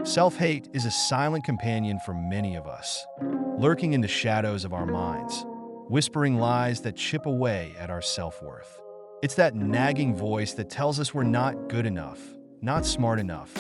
Self-hate is a silent companion for many of us, lurking in the shadows of our minds, whispering lies that chip away at our self-worth. It's that nagging voice that tells us we're not good enough, not smart enough,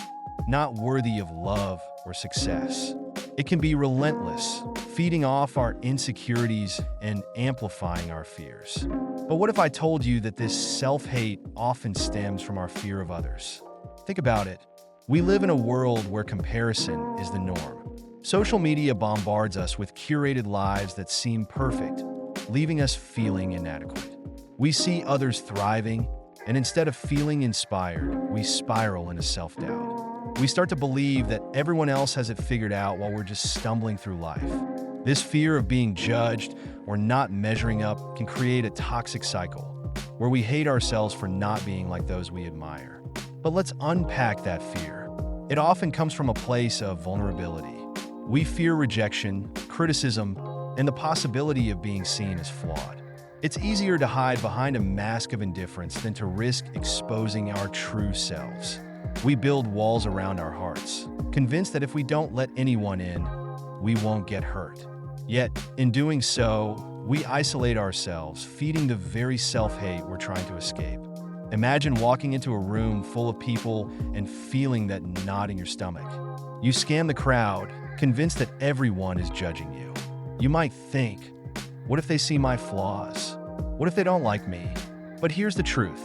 not worthy of love or success. It can be relentless, feeding off our insecurities and amplifying our fears. But what if I told you that this self-hate often stems from our fear of others? Think about it. We live in a world where comparison is the norm. Social media bombards us with curated lives that seem perfect, leaving us feeling inadequate. We see others thriving, and instead of feeling inspired, we spiral into self-doubt. We start to believe that everyone else has it figured out while we're just stumbling through life. This fear of being judged or not measuring up can create a toxic cycle where we hate ourselves for not being like those we admire. But let's unpack that fear. It often comes from a place of vulnerability. We fear rejection, criticism, and the possibility of being seen as flawed. It's easier to hide behind a mask of indifference than to risk exposing our true selves. We build walls around our hearts, convinced that if we don't let anyone in, we won't get hurt. Yet, in doing so, we isolate ourselves, feeding the very self-hate we're trying to escape. Imagine walking into a room full of people and feeling that knot in your stomach. You scan the crowd, convinced that everyone is judging you. You might think, what if they see my flaws? What if they don't like me? But here's the truth.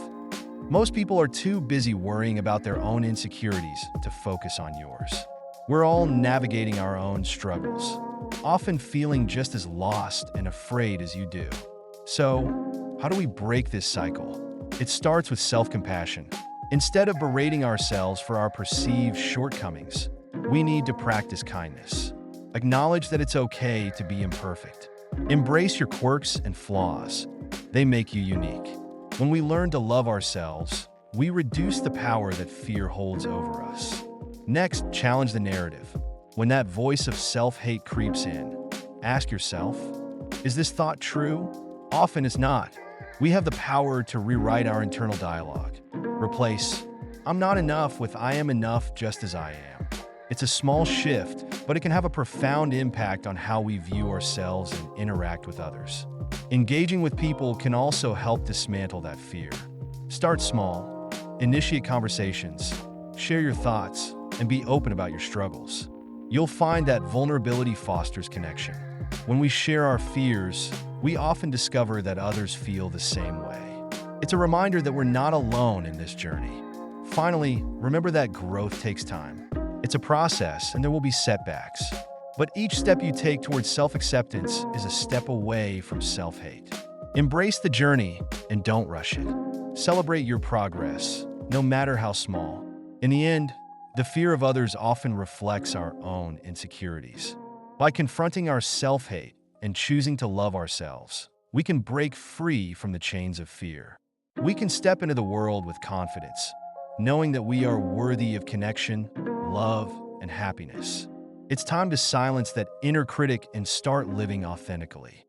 Most people are too busy worrying about their own insecurities to focus on yours. We're all navigating our own struggles, often feeling just as lost and afraid as you do. So, how do we break this cycle? It starts with self-compassion. Instead of berating ourselves for our perceived shortcomings, we need to practice kindness. Acknowledge that it's okay to be imperfect. Embrace your quirks and flaws. They make you unique. When we learn to love ourselves, we reduce the power that fear holds over us. Next, challenge the narrative. When that voice of self-hate creeps in, ask yourself, is this thought true? Often it's not. We have the power to rewrite our internal dialogue. Replace, I'm not enough with I am enough just as I am. It's a small shift, but it can have a profound impact on how we view ourselves and interact with others. Engaging with people can also help dismantle that fear. Start small, initiate conversations, share your thoughts, and be open about your struggles. You'll find that vulnerability fosters connection. When we share our fears, we often discover that others feel the same way. It's a reminder that we're not alone in this journey. Finally, remember that growth takes time. It's a process, and there will be setbacks. But each step you take towards self-acceptance is a step away from self-hate. Embrace the journey and don't rush it. Celebrate your progress, no matter how small. In the end, the fear of others often reflects our own insecurities. By confronting our self-hate and choosing to love ourselves, we can break free from the chains of fear. We can step into the world with confidence, knowing that we are worthy of connection, love, and happiness. It's time to silence that inner critic and start living authentically.